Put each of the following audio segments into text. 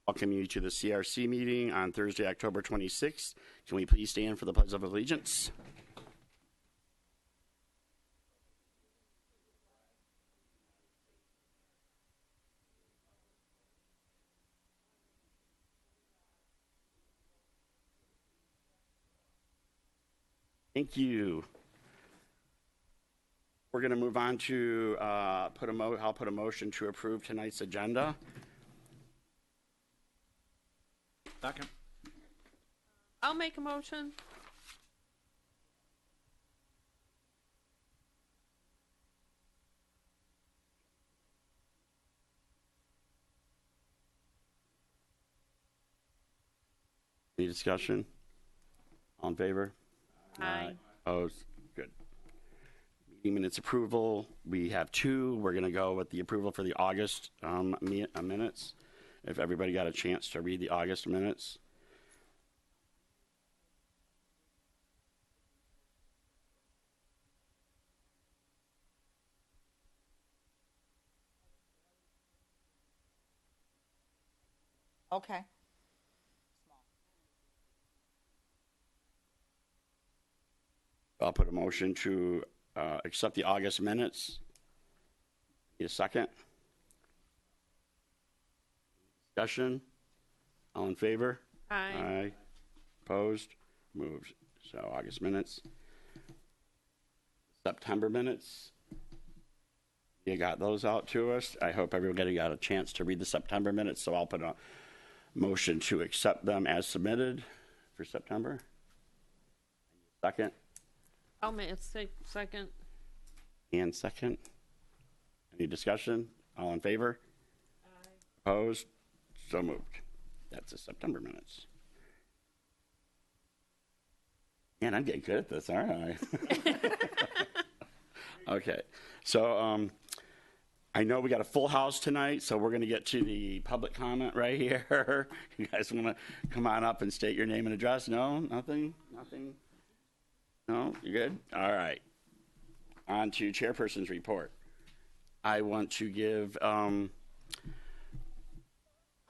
Welcome you to the CRC meeting on Thursday, October 26th. Can we please stand for the Pledge of Allegiance? Thank you. We're going to move on to I'll put a motion to approve tonight's agenda. Second. I'll make a motion. Any discussion? All in favor? Aye. Opposed? Good. Meeting minutes approval. We have two. We're going to go with the approval for the August minutes. If everybody got a chance to read the August minutes. Okay. I'll put a motion to accept the August minutes. Need a second? Discussion? All in favor? Aye. Aye. Opposed? Moved. So August minutes. September minutes. You got those out to us. I hope everybody got a chance to read the September minutes, so I'll put a motion to accept them as submitted for September. Second? I'll make a second. And second. Any discussion? All in favor? Aye. Opposed? So moved. That's the September minutes. Man, I'm getting good at this, aren't I? Okay. So I know we got a full house tonight, so we're going to get to the public comment right here. You guys want to come on up and state your name and address? No? Nothing? Nothing? No? You good? All right. On to chairperson's report. I want to give,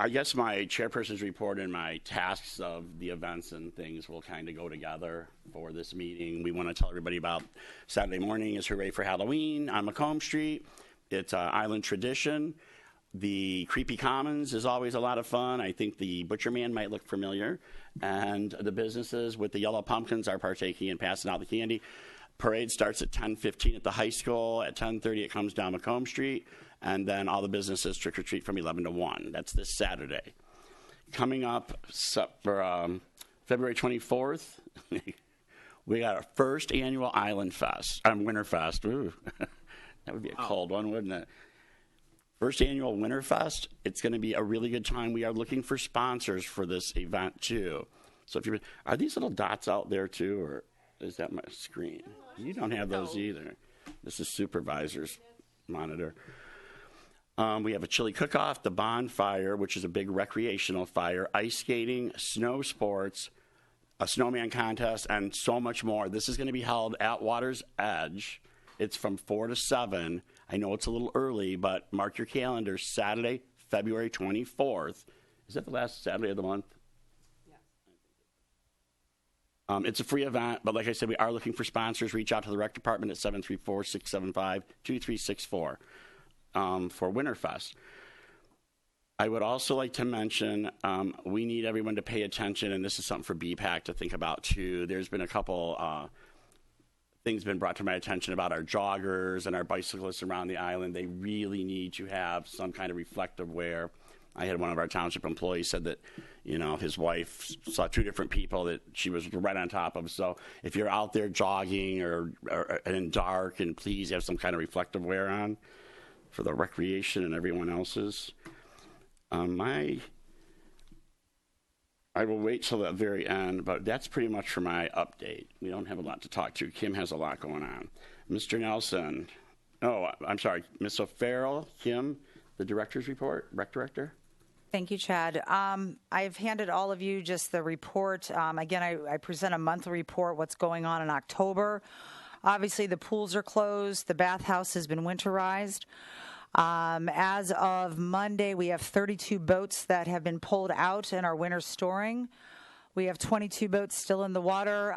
I guess my chairperson's report and my tasks of the events and things will kind of go together for this meeting. We want to tell everybody about Saturday morning is Hooray for Halloween on Macomb Street. It's an island tradition. The Creepy Commons is always a lot of fun. I think the Butcher Man might look familiar. And the businesses with the yellow pumpkins are partaking and passing out the candy. Parade starts at 10:15 at the high school. At 10:30 it comes down Macomb Street. And then all the businesses trick-or-treat from 11 to 1. That's this Saturday. Coming up for February 24th, we got our first annual Island Fest, Winterfest. Ooh, that would be a cold one, wouldn't it? First annual Winterfest. It's going to be a really good time. We are looking for sponsors for this event, too. So if you're, are these little dots out there, too, or is that my screen? You don't have those either. This is supervisor's monitor. We have a chili cook-off, the bonfire, which is a big recreational fire, ice skating, snow sports, a snowman contest, and so much more. This is going to be held at Water's Edge. It's from 4 to 7. I know it's a little early, but mark your calendar, Saturday, February 24th. Is that the last Saturday of the month? Yes. It's a free event, but like I said, we are looking for sponsors. Reach out to the rec department at 734-675-2364. For Winterfest. I would also like to mention we need everyone to pay attention, and this is something for BPAC to think about too. There's been a couple things been brought to my attention about our joggers and our bicyclists around the island. They really need to have some kind of reflective wear. I had one of our township employees said that, you know, his wife saw two different people that she was right on top of. So if you're out there jogging or in dark, and please have some kind of reflective wear on for the recreation and everyone else's. I will wait till the very end, but that's pretty much for my update. We don't have a lot to talk to. Kim has a lot going on. Mr. Nelson. Oh, I'm sorry. Ms. O'Farrell, Kim, the director's report, rec director. Thank you, Chad. I've handed all of you just the report. Again, I present a monthly report, what's going on in October. Obviously, the pools are closed. The bathhouse has been winterized. As of Monday, we have 32 boats that have been pulled out in our winter storing. We have 22 boats still in the water,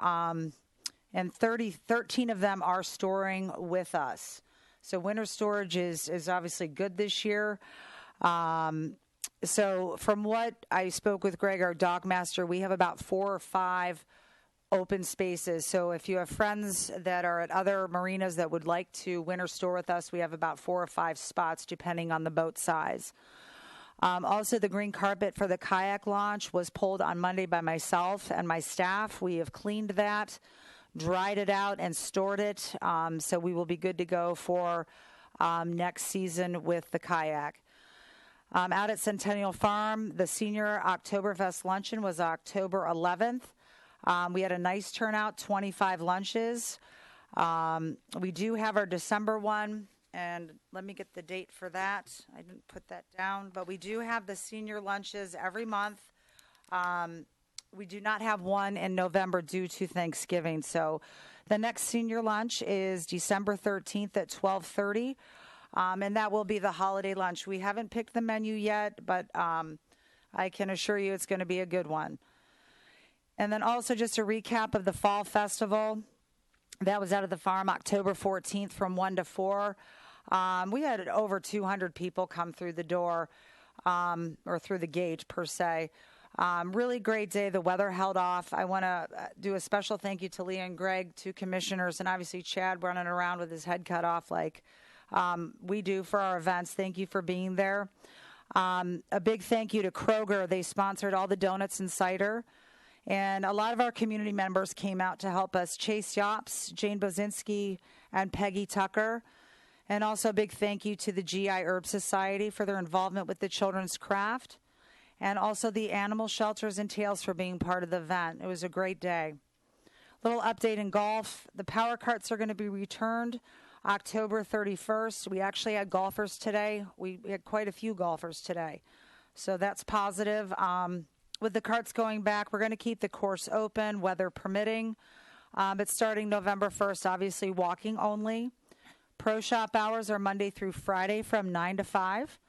and 13 of them are storing with us. So winter storage is obviously good this year. So from what I spoke with Greg, our dock master, we have about 4 or 5 open spaces. So if you have friends that are at other marinas that would like to winter store with us, we have about 4 or 5 spots depending on the boat size. Also, the green carpet for the kayak launch was pulled on Monday by myself and my staff. We have cleaned that, dried it out, and stored it. So we will be good to go for next season with the kayak. Out at Centennial Farm, the senior Oktoberfest luncheon was October 11th. We had a nice turnout, 25 lunches. We do have our December one, and let me get the date for that. I didn't put that down, but we do have the senior lunches every month. We do not have one in November due to Thanksgiving. So the next senior lunch is December 13th at 12:30, and that will be the holiday lunch. We haven't picked the menu yet, but I can assure you it's going to be a good one. And then also just a recap of the Fall Festival. That was out of the farm October 14th from 1 to 4. We had over 200 people come through the door, or through the gate per se. Really great day. The weather held off. I want to do a special thank you to Leah and Greg, 2 commissioners, and obviously Chad running around with his head cut off like we do for our events. Thank you for being there. A big thank you to Kroger. They sponsored all the donuts and cider. And a lot of our community members came out to help us. Chase Yops, Jane Bozinski, and Peggy Tucker. And also a big thank you to the GI Herb Society for their involvement with the children's craft. And also the animal shelters and Tails for being part of the event. It was a great day. Little update in golf. The power carts are going to be returned October 31st. We actually had golfers today. We had quite a few golfers today. So that's positive. With the carts going back, we're going to keep the course open, weather permitting. But starting November 1st, obviously walking only. Pro shop hours are Monday through Friday from 9 to 5.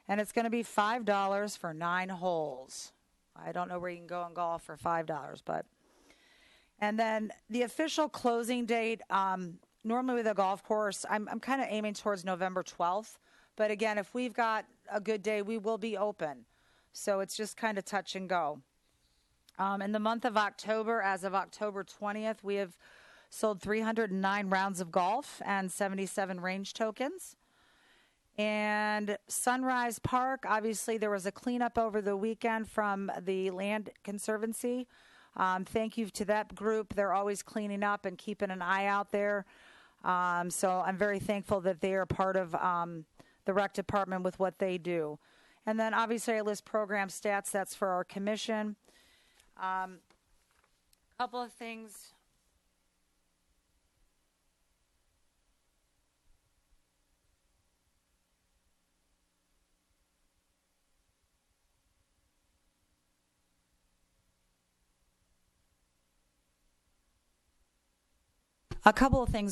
And it's going to be $5 for 9 holes. I don't know where you can go and golf for $5, but. And then the official closing date, normally with a golf course, I'm kind of aiming towards November 12th. But again, if we've got a good day, we will be open. So it's just kind of touch and go. In the month of October, as of October 20th, we have sold 309 rounds of golf and 77 range tokens. And Sunrise Park, obviously there was a cleanup over the weekend from the Land Conservancy. Thank you to that group. They're always cleaning up and keeping an eye out there. So I'm very thankful that they are part of the rec department with what they do. And then obviously I list program stats. That's for our commission. Couple of things.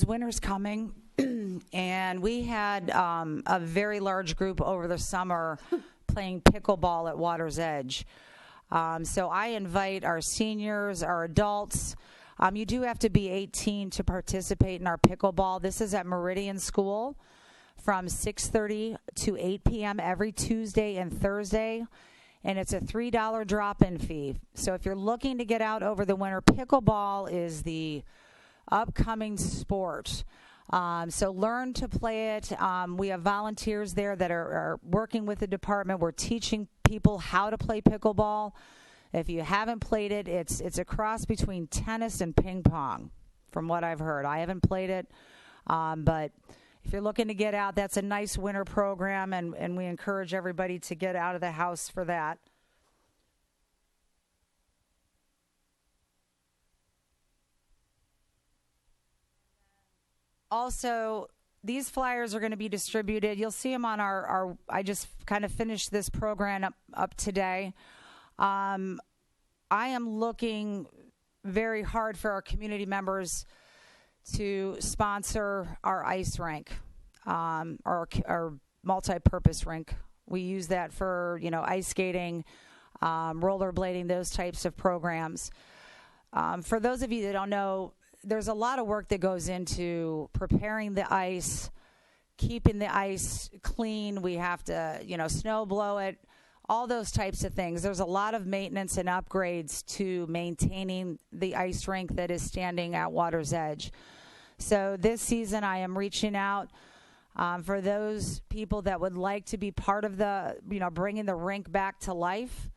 Winter's coming, and we had a very large group over the summer playing pickleball at Water's Edge. So I invite our seniors, our adults. You do have to be 18 to participate in our pickleball. This is at Meridian School from 6:30 to 8 p.m. every Tuesday and Thursday. And it's a $3 drop-in fee. So if you're looking to get out over the winter, pickleball is the upcoming sport. So learn to play it. We have volunteers there that are working with the department. We're teaching people how to play pickleball. If you haven't played it, it's a cross between tennis and ping pong, from what I've heard. I haven't played it, but if you're looking to get out, that's a nice winter program, and we encourage everybody to get out of the house for that. Also, these flyers are going to be distributed. You'll see them on our I just kind of finished this program up today. I am looking very hard for our community members to sponsor our ice rink, our multi-purpose rink. We use that for, ice skating, rollerblading, those types of programs. For those of you that don't know, there's a lot of work that goes into preparing the ice, keeping the ice clean. We have to, snow blow it, all those types of things. There's a lot of maintenance and upgrades to maintaining the ice rink that is standing at Water's Edge. So this season I am reaching out for those people that would like to be part of the, bringing the rink back to life.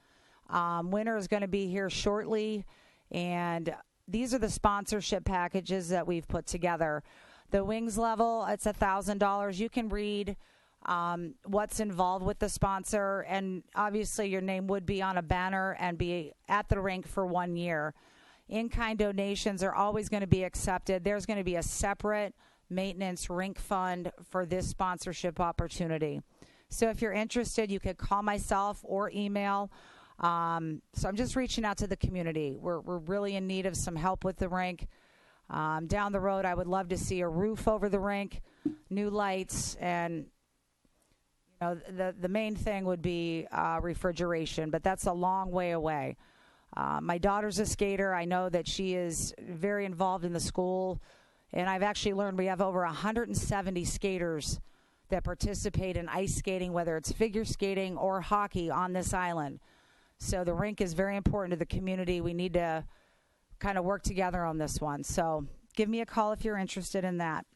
Winter is going to be here shortly, and these are the sponsorship packages that we've put together. The wings level, it's $1,000. You can read what's involved with the sponsor, and obviously your name would be on a banner and be at the rink for 1 year. In-kind donations are always going to be accepted. There's going to be a separate maintenance rink fund for this sponsorship opportunity. So if you're interested, you could call myself or email. So I'm just reaching out to the community. We're really in need of some help with the rink. Down the road, I would love to see a roof over the rink, new lights, and the main thing would be refrigeration, but that's a long way away. My daughter's a skater. I know that she is very involved in the school, and I've actually learned we have over 170 skaters that participate in ice skating, whether it's figure skating or hockey on this island. So the rink is very important to the community. We need to kind of work together on this one. So give me a call if you're interested in that.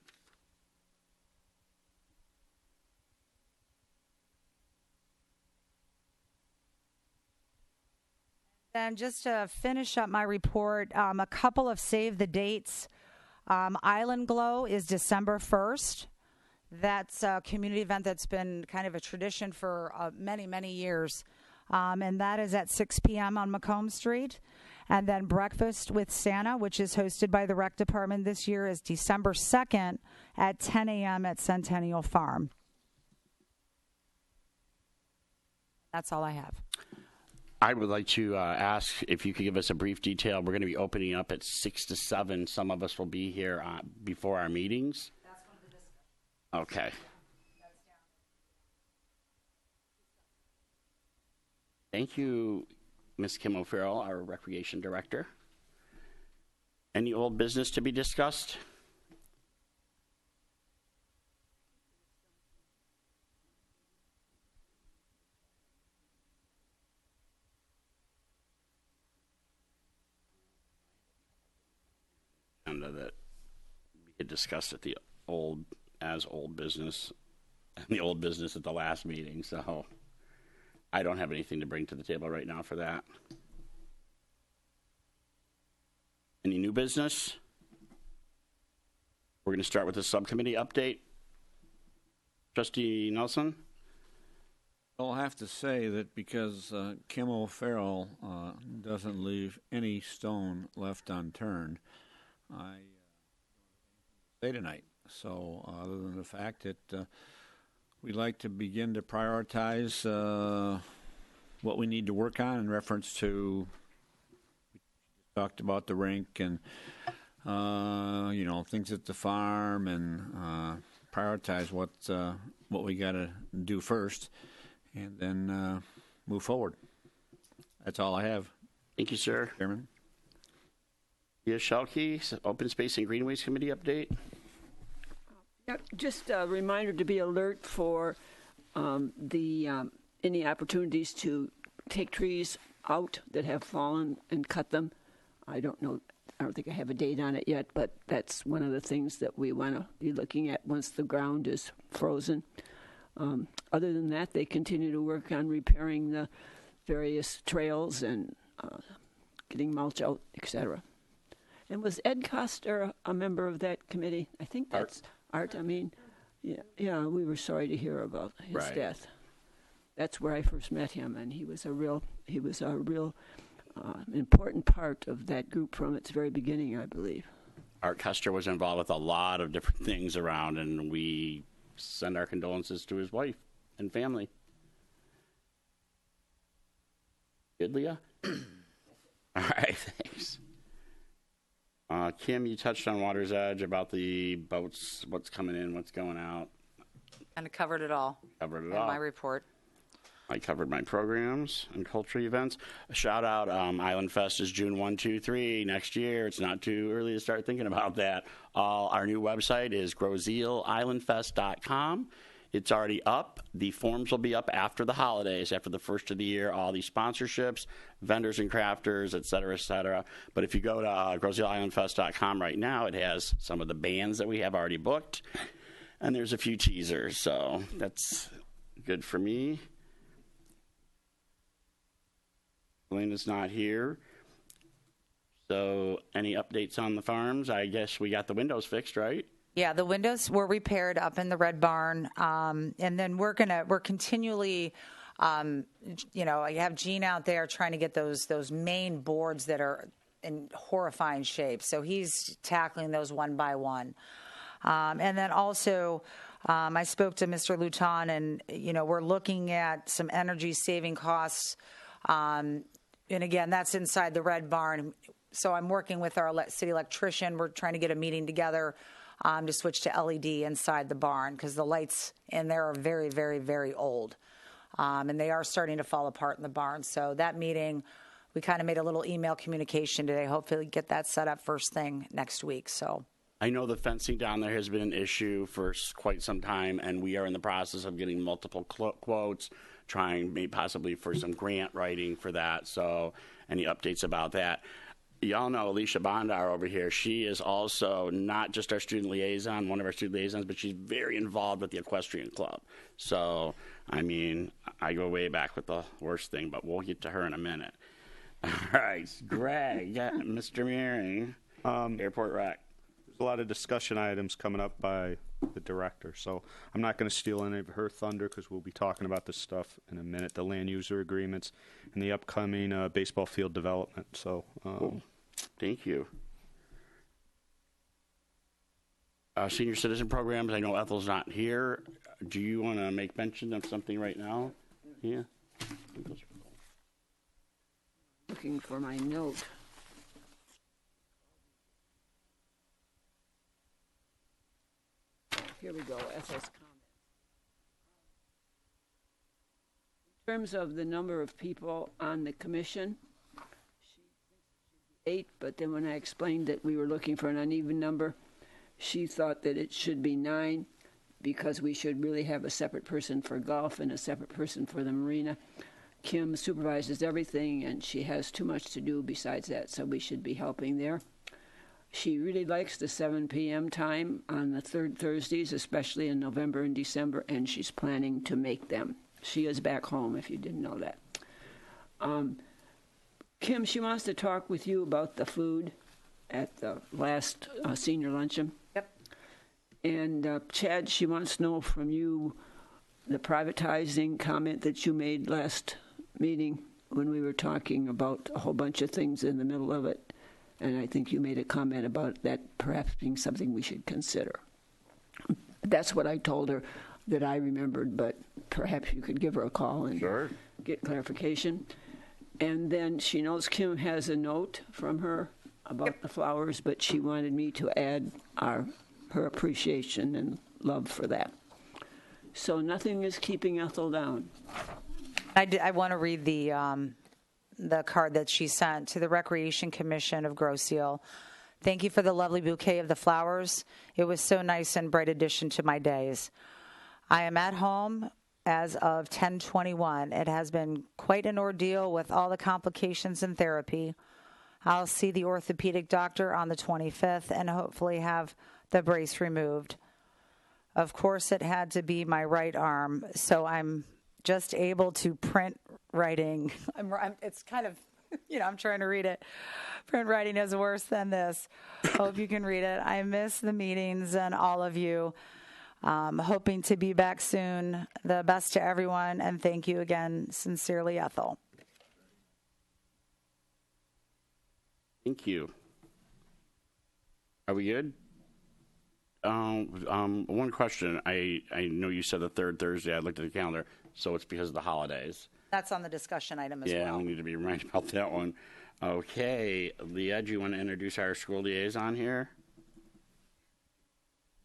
And just to finish up my report, a couple of save the dates. Island Glow is December 1st. That's a community event that's been kind of a tradition for many, many years. And that is at 6 p.m. on Macomb Street. And then Breakfast with Santa, which is hosted by the Rec Department this year, is December 2nd at 10 a.m. at Centennial Farm. That's all I have. I would like to ask if you could give us a brief detail. We're going to be opening up at 6 to 7. Some of us will be here before our meetings. That's one of the discussions. Okay. Thank you, Ms. Kim O'Farrell, our Recreation Director. Any old business to be discussed? That we had discussed at the old business and the old business at the last meeting, so I don't have anything to bring to the table right now for that. Any new business? We're going to start with the subcommittee update. Trustee Nelson? I'll have to say that because Kim O'Farrell doesn't leave any stone left unturned, I say tonight. So other than the fact that we'd like to begin to prioritize what we need to work on in reference to, we talked about the rink and, things at the farm, and prioritize what we got to do first, and then move forward. That's all I have. Thank you, sir. Chairman. Yes, Schalke, Open Space and Greenways Committee update. Yeah, just a reminder to be alert for any opportunities to take trees out that have fallen and cut them. I don't think I have a date on it yet, but that's one of the things that we want to be looking at once the ground is frozen. Other than that, they continue to work on repairing the various trails and getting mulch out, etc. And was Ed Coster a member of that committee? I think that's Art. I mean, yeah. We were sorry to hear about his death. That's where I first met him, and he was a real important part of that group from its very beginning, I believe. Art Custer was involved with a lot of different things around, and we send our condolences to his wife and family. Good, Leah? All right, thanks. Kim, you touched on Water's Edge about the boats, what's coming in, what's going out. Kind of covered it all Covered it in all. my report. I covered my programs and cultural events. A shout out, Island Fest is June 1, 2, 3 next year. It's not too early to start thinking about that. Our new website is grozealislandfest.com. It's already up. The forms will be up after the holidays, after the first of the year. All these sponsorships, vendors and crafters, et cetera, et cetera. But if you go to grozealislandfest.com right now, it has some of the bands that we have already booked. And there's a few teasers, so that's good for me. Elena's not here. So any updates on the farms? I guess we got the windows fixed, right? Yeah, the windows were repaired up in the Red Barn, and then we're continually, I have Gene out there trying to get those main boards that are in horrifying shape. So he's tackling those one by one, and then also. I spoke to Mr. Luton, and we're looking at some energy saving costs. And again, that's inside the Red Barn. So I'm working with our city electrician. We're trying to get a meeting together to switch to LED inside the barn because the lights in there are very, very, very old. And they are starting to fall apart in the barn. So that meeting, we kind of made a little email communication today. Hopefully get that set up first thing next week. So I know the fencing down there has been an issue for quite some time, and we are in the process of getting multiple quotes, trying maybe possibly for some grant writing for that. So any updates about that? Y'all know Alicia Bondar over here. She is also not just our student liaison, one of our student liaisons, but she's very involved with the equestrian club. So, I mean, I go way back with the worst thing, but we'll get to her in a minute. All right, Greg, Mr. Mearing, Airport Rec. A lot of discussion items coming up by the director, so I'm not going to steal any of her thunder because we'll be talking about this stuff in a minute, the land user agreements and the upcoming baseball field development. So Cool. Thank you. Senior citizen programs, I know Ethel's not here. Do you want to make mention of something right now? Yeah. Looking for my note. Here we go, Ethel's comment. In terms of the number of people on the commission, she thinks it should be 8, but then when I explained that we were looking for an uneven number, she thought that it should be 9 because we should really have a separate person for golf and a separate person for the marina. Kim supervises everything, and she has too much to do besides that, so we should be helping there. She really likes the 7 p.m. time on the third Thursdays, especially in November and December, and she's planning to make them. She is back home, if you didn't know that. Kim, she wants to talk with you about the food at the last senior luncheon. Yep. And Chad, she wants to know from you the privatizing comment that you made last meeting when we were talking about a whole bunch of things in the middle of it. And I think you made a comment about that perhaps being something we should consider. That's what I told her that I remembered, but perhaps you could give her a call and get clarification. And then she knows Kim has a note from her about the flowers, but she wanted me to add her appreciation and love for that. So nothing is keeping Ethel down. I want to read the card that she sent to the Recreation Commission of Grosse Ile. Thank you for the lovely bouquet of the flowers. It was so nice and bright addition to my days. I am at home as of 10/21. It has been quite an ordeal with all the complications in therapy. I'll see the orthopedic doctor on the 25th and hopefully have the brace removed. Of course, it had to be my right arm, so I'm just able to print writing. It's kind of, I'm trying to read it. Print writing is worse than this. Hope you can read it. I miss the meetings and all of you. Hoping to be back soon. The best to everyone, and thank you again. Sincerely, Ethel. Thank you. Are we good? One question. I know you said the third Thursday. I looked at the calendar, so it's because of the holidays. That's on the discussion item as Yeah, well. we need to be reminded about that one. Okay, Leah, do you want to introduce our school liaison here?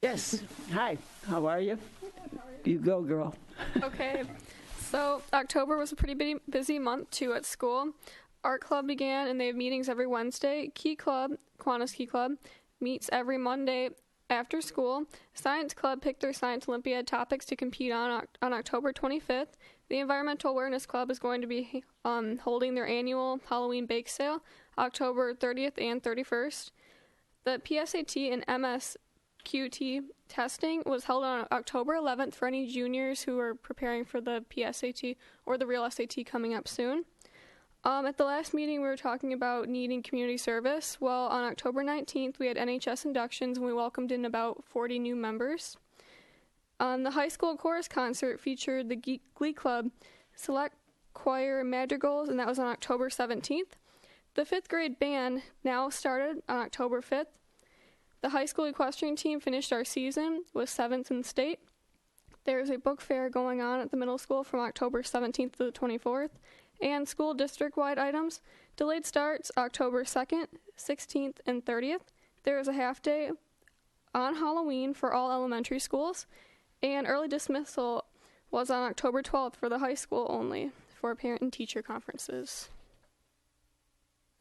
Yes. Hi. How are you? You go, girl. Okay, so October was a pretty busy month too at school. Art club began and they have meetings every Wednesday. Key Club, Kiwanis Key Club, meets every Monday after school. Science Club picked their Science Olympiad topics to compete on October 25th. The Environmental Awareness Club is going to be holding their annual Halloween bake sale October 30th and 31st. The PSAT and MSQT testing was held on October 11th for any juniors who are preparing for the PSAT or the real SAT coming up soon. At the last meeting, we were talking about needing community service. Well, on October 19th, we had NHS inductions and we welcomed in about 40 new members. The high school chorus concert featured the Glee Club Select Choir Madrigals, and that was on October 17th. The 5th grade band now started on October 5th. The high school equestrian team finished our season with 7th in the state. There's a book fair going on at the middle school from October 17th to the 24th. And school district-wide items. Delayed starts October 2nd, 16th, and 30th. There is a half-day on Halloween for all elementary schools. And early dismissal was on October 12th for the high school only for parent and teacher conferences.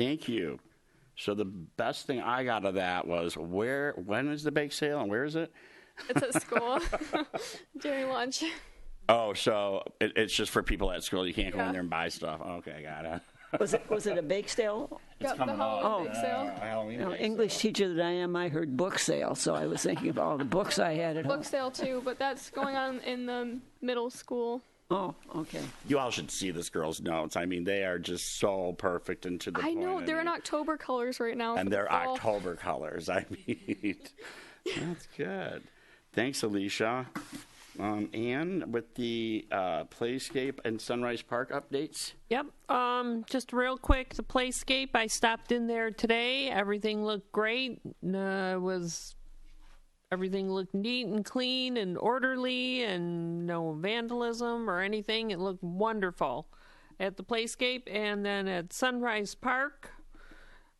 Thank you. So the best thing I got of that was when is the bake sale and where is it? It's at school during lunch. Oh, so it's just for people at school. You can't go Yeah. in there and buy stuff. Okay, got it. Was it a bake sale? Yep, the Halloween bake sale. Halloween You know, bake English teacher that I am, I heard book sale, so I was thinking of all the books I had at home. Book sale too, but that's going on in the middle school. Oh, okay. You all should see this girl's notes. I mean, they are just so perfect and to the I point. know they're in mean, October colors right now. and for the they're fall. October colors. I mean, that's good. Thanks, Alicia. Anne, with the Playscape and Sunrise Park updates. Yep. Just real quick, the Playscape. I stopped in there today. Everything looked great. Everything looked neat and clean and orderly, and no vandalism or anything. It looked wonderful at the Playscape. And then at Sunrise Park,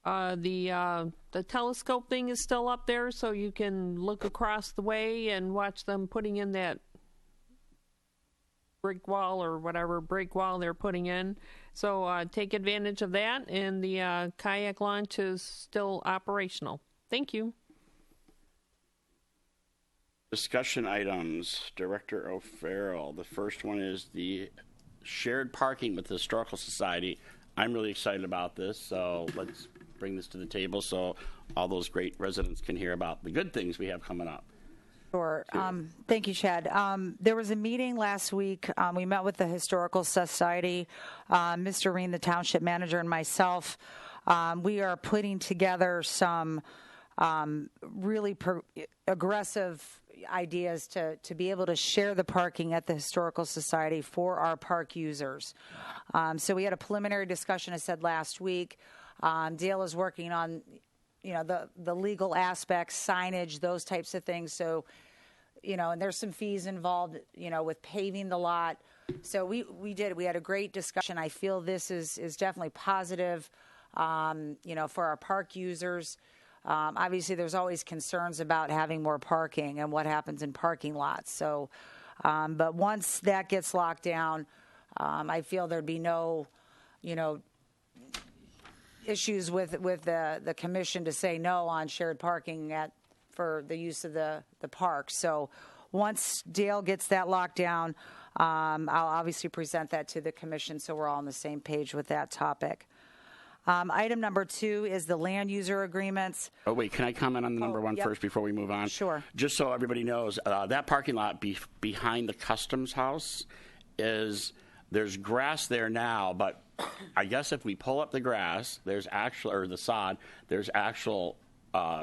the telescope thing is still up there, so you can look across the way and watch them putting in that brick wall or whatever break wall they're putting in. So take advantage of that, and the kayak launch is still operational. Thank you. Discussion items, Director O'Farrell. The first one is the shared parking with the Historical Society. I'm really excited about this, so let's bring this to the table so all those great residents can hear about the good things we have coming up. Sure. Thank you, Chad. There was a meeting last week. We met with the Historical Society, Mr. Reen, the township manager, and myself. We are putting together some really aggressive ideas to be able to share the parking at the Historical Society for our park users. So we had a preliminary discussion, I said, last week. Dale is working on, the legal aspects, signage, those types of things. So, and there's some fees involved, with paving the lot. So we had a great discussion. I feel this is definitely positive, for our park users. Obviously, there's always concerns about having more parking and what happens in parking lots. So, but once that gets locked down, I feel there'd be no, issues with the commission to say no on shared parking for the use of the park. So once Dale gets that locked down, I'll obviously present that to the commission so we're all on the same page with that topic. Item number 2 is the land user agreements. Oh, wait, can I comment on the number one yep. first before we move on? Sure. Just so everybody knows, that parking lot behind the Customs House there's grass there now, but I guess if we pull up the grass, or the sod, there's actual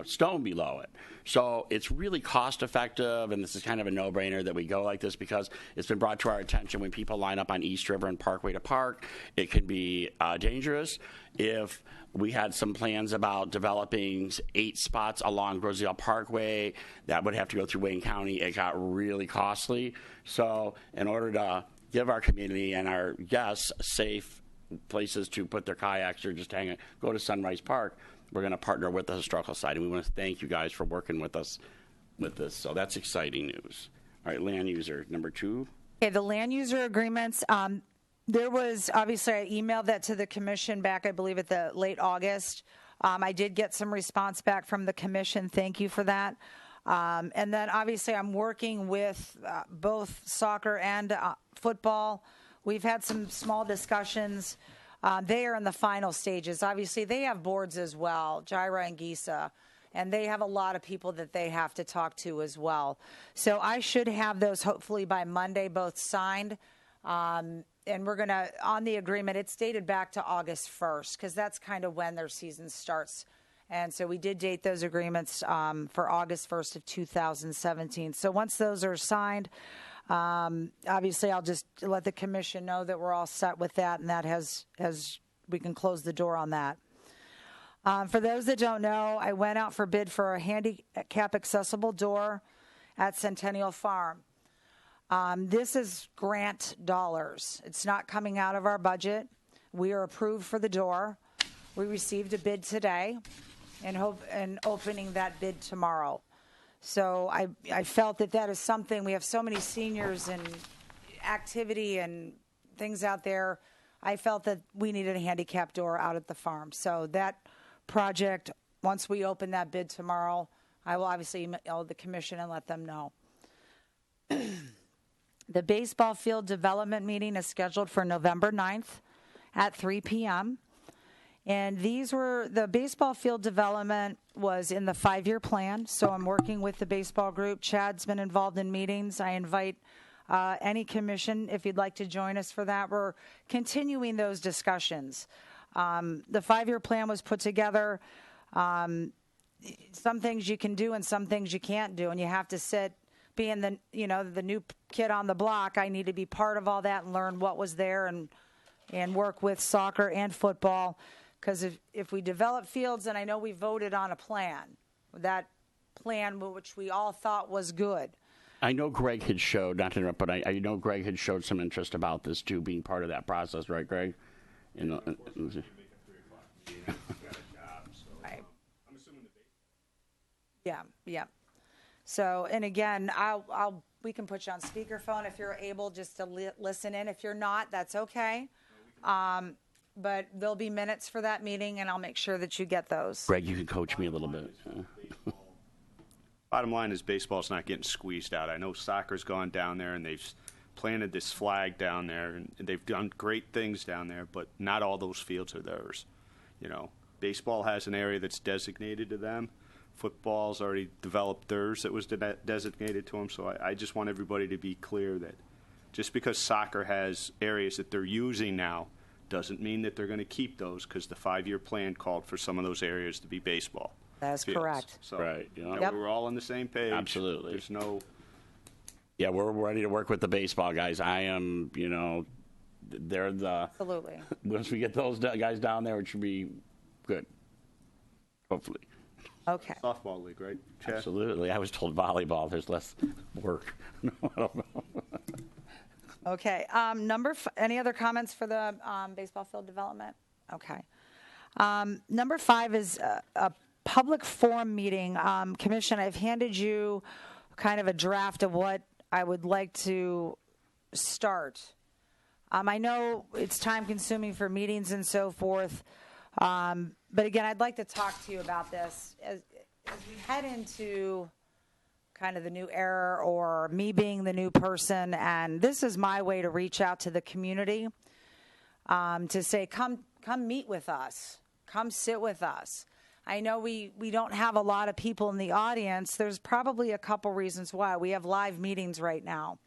stone below it. So it's really cost effective, and this is kind of a no-brainer that we go like this because it's been brought to our attention when people line up on East River and Parkway to park, it can be dangerous. If we had some plans about developing 8 spots along Rosedale Parkway, that would have to go through Wayne County. It got really costly. So in order to give our community and our guests safe places to put their kayaks or just go to Sunrise Park, we're going to partner with the Historical Society. We want to thank you guys for working with us with this. So that's exciting news. All right, land user number 2. Okay, the land user agreements. There was, obviously, I emailed that to the commission back, I believe, at the late August. I did get some response back from the commission. Thank you for that. And then, obviously, I'm working with both soccer and football. We've had some small discussions. They are in the final stages. Obviously, they have boards as well, Gyra and GISA, and they have a lot of people that they have to talk to as well. So I should have those hopefully by Monday, both signed. And we're going to, on the agreement, it's dated back to August 1st, because that's kind of when their season starts. And so we did date those agreements for August 1st of 2017. So once those are signed, obviously I'll just let the commission know that we're all set with that, and that has we can close the door on that. For those that don't know, I went out for bid for a handicap accessible door at Centennial Farm. This is grant dollars. It's not coming out of our budget. We are approved for the door. We received a bid today and opening that bid tomorrow. So I felt that is something. We have so many seniors and activity and things out there. I felt that we needed a handicap door out at the farm. So that project, once we open that bid tomorrow, I will obviously email the commission and let them know. The baseball field development meeting is scheduled for November 9th at 3 p.m. And the baseball field development was in the 5-year plan. So I'm working with the baseball group. Chad's been involved in meetings. I invite any commission, if you'd like to join us for that. We're continuing those discussions. The 5-year plan was put together. Some things you can do and some things you can't do, and you have to sit. Being the new kid on the block, I need to be part of all that and learn what was there and work with soccer and football. Because if we develop fields, and I know we voted on a plan, that plan which we all thought was good. I know Greg had showed, not to interrupt, but I know Greg had showed some interest about this too, being part of that process, right, Greg? Yeah. So, and again, we can put you on speakerphone if you're able just to listen in. If you're not, that's okay. But there'll be minutes for that meeting, and I'll make sure that you get those. Greg, you can coach me a little bit. Bottom line is baseball's not getting squeezed out. I know soccer's gone down there, and they've planted this flag down there, and they've done great things down there, but not all those fields are theirs. Baseball has an area that's designated to them. Football's already developed theirs that was designated to them. So I just want everybody to be clear that just because soccer has areas that they're using now doesn't mean that they're going to keep those, because the 5-year plan called for some of those areas to be baseball. That's fields. correct. So right. we're all on the same page. Absolutely. There's no. Yeah, we're ready to work with the baseball guys. I am, they're the. Absolutely. Once we get those guys down there, it should be good. Hopefully. Okay. Softball league, right, Chad? Absolutely. I was told volleyball, there's less work. No, I don't know. Okay. Any other comments for the baseball field development? Okay. Number 5 is a public forum meeting. Commission, I've handed you kind of a draft of what I would like to start. I know it's time consuming for meetings and so forth. But again, I'd like to talk to you about this as we head into kind of the new era, or me being the new person. And this is my way to reach out to the community, to say, come meet with us, come sit with us. I know we don't have a lot of people in the audience. There's probably a couple reasons why. We have live meetings right now.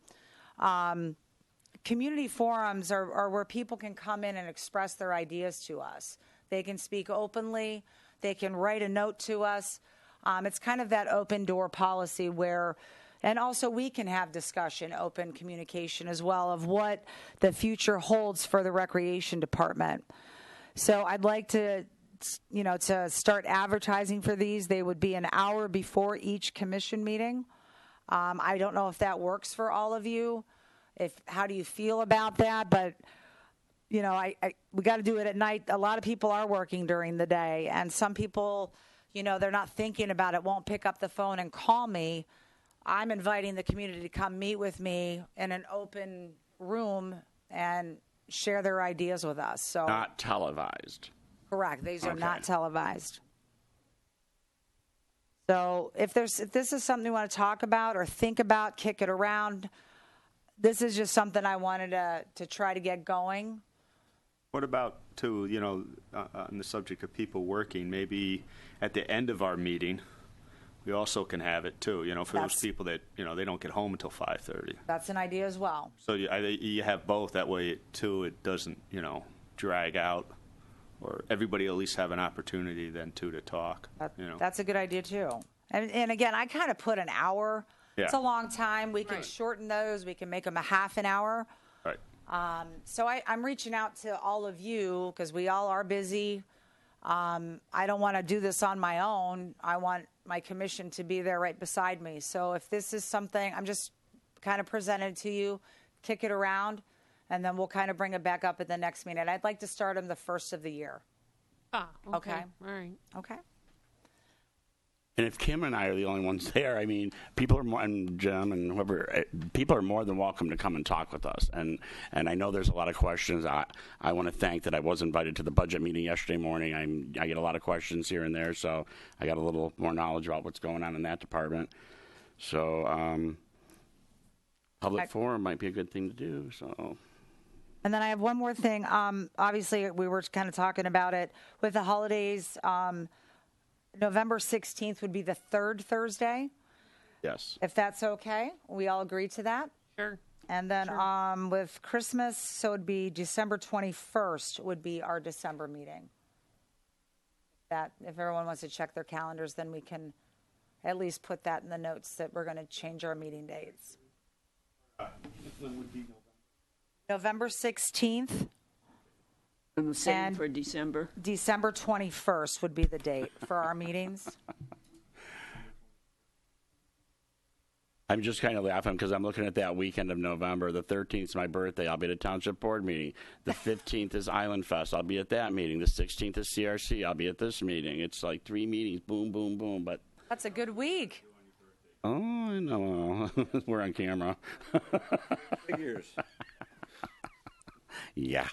Community forums are where people can come in and express their ideas to us. They can speak openly. They can write a note to us. It's kind of that open door policy where, and also we can have discussion, open communication as well, of what the future holds for the recreation department. So I'd like to start advertising for these. They would be an hour before each commission meeting. I don't know if that works for all of you. How do you feel about that? But we got to do it at night. A lot of people are working during the day, and some people, they're not thinking about it, won't pick up the phone and call me I'm inviting the community to come meet with me in an open room and share their ideas with us. So Not televised. correct, these are Okay. not televised. So if this is something you want to talk about or think about, kick it around. This is just something I wanted to try to get going. What about, too, on the subject of people working, maybe at the end of our meeting, we also can have it, too, for those That's- people that, they don't get home until 5:30. That's an idea as well. So you have both. That way, too, it doesn't, drag out. Or everybody at least have an opportunity then, too, to talk, That's a good idea, too. And again, I kind of put an hour. Yeah. It's a long time. We can Right. shorten those. We can make them a half an hour. Right. So I'm reaching out to all of you because we all are busy. I don't want to do this on my own. I want my commission to be there right beside me. So if this is something, I'm just kind of presenting it to you, kick it around, and then we'll kind of bring it back up at the next meeting. I'd like to start them the first of the year. Ah, okay. Okay. All right. Okay. And if Kim and I are the only ones there, I mean, people are more, and Jim and whoever, people are more than welcome to come and talk with us. And I know there's a lot of questions. I want to thank that I was invited to the budget meeting yesterday morning. I get a lot of questions here and there, so I got a little more knowledge about what's going on in that department. So public forum might be a good thing to do. So. And then I have one more thing. Obviously, we were kind of talking about it with the holidays. November 16th would be the third Thursday, Yes. if that's okay. We all agree to that. Sure. And then with Christmas, so it'd be December 21st would be our December meeting. That if everyone wants to check their calendars, then we can at least put that in the notes that we're going to change our meeting dates. November 16th, And the same And- for December. December 21st would be the date for our meetings. I'm just kind of laughing because I'm looking at that weekend of November. The 13th is my birthday. I'll be at a township board meeting. The 15th is Island Fest. I'll be at that meeting. The 16th is CRC. I'll be at this meeting. It's like 3 meetings. Boom, boom, boom. But, That's a good week. oh, I know. We're on camera. Figures. Yeah.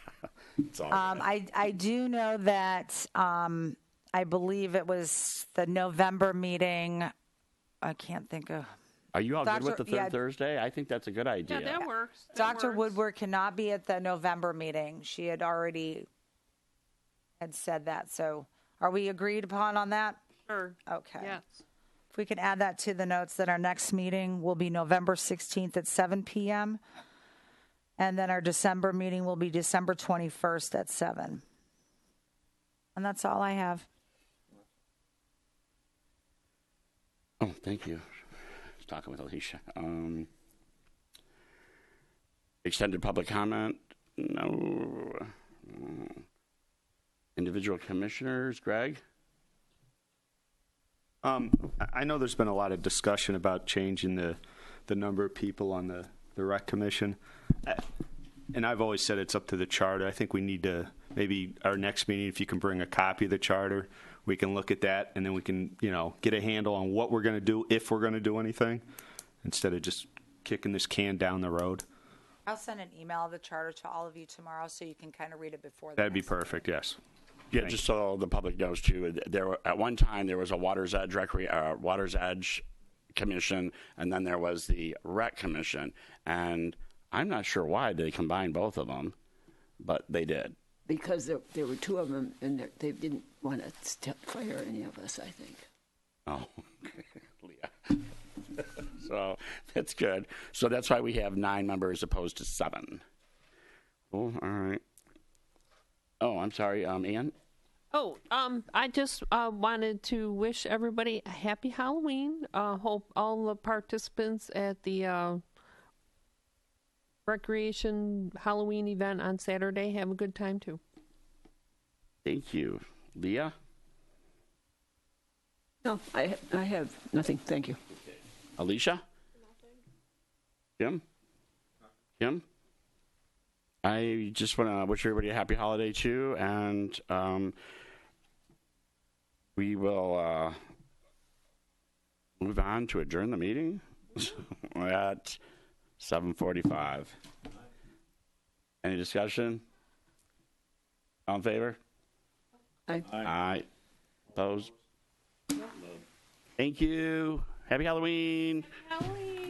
It's all right. I do know that I believe it was the November meeting. I can't think of. Are you all good with the Dr. third yeah. Thursday? I think that's a good idea. Yeah, that works. That Dr. works. Woodward cannot be at the November meeting. She had already had said that. So are we agreed upon on that? Sure. Okay. Yes. If we can add that to the notes that our next meeting will be November 16th at 7 p.m. And then our December meeting will be December 21st at 7. And that's all I have. Oh, thank you. I was talking with Alicia. Extended public comment? No. Individual commissioners? Greg? I know there's been a lot of discussion about changing the number of people on the rec commission. And I've always said it's up to the charter. I think we need to, maybe our next meeting, if you can bring a copy of the charter, we can look at that and then we can, get a handle on what we're going to do, if we're going to do anything, instead of just kicking this can down the road. I'll send an email of the charter to all of you tomorrow so you can kind of read it before. That'd be perfect, yes. Yeah, just so the public knows too, at one time there was a Water's Edge Commission, and then there was the Rec Commission, and I'm not sure why they combined both of them, but they did. Because there were two of them, and they didn't want to fire any of us, I think. Oh, Leah. So that's good. So that's why we have 9 members as opposed to 7. Oh, all right. Oh, I'm sorry, Ann? Oh, I just wanted to wish everybody a happy Halloween. Hope all the participants at the recreation Halloween event on Saturday have a good time too. Thank you. Leah? No, I have nothing. Thank you. Alicia? Nothing. Kim? I just want to wish everybody a happy holiday too, and we will move on to adjourn the meeting. at 7:45. Any discussion? All in favor? Aye. Aye. Opposed? Thank you. Happy Halloween. Halloween.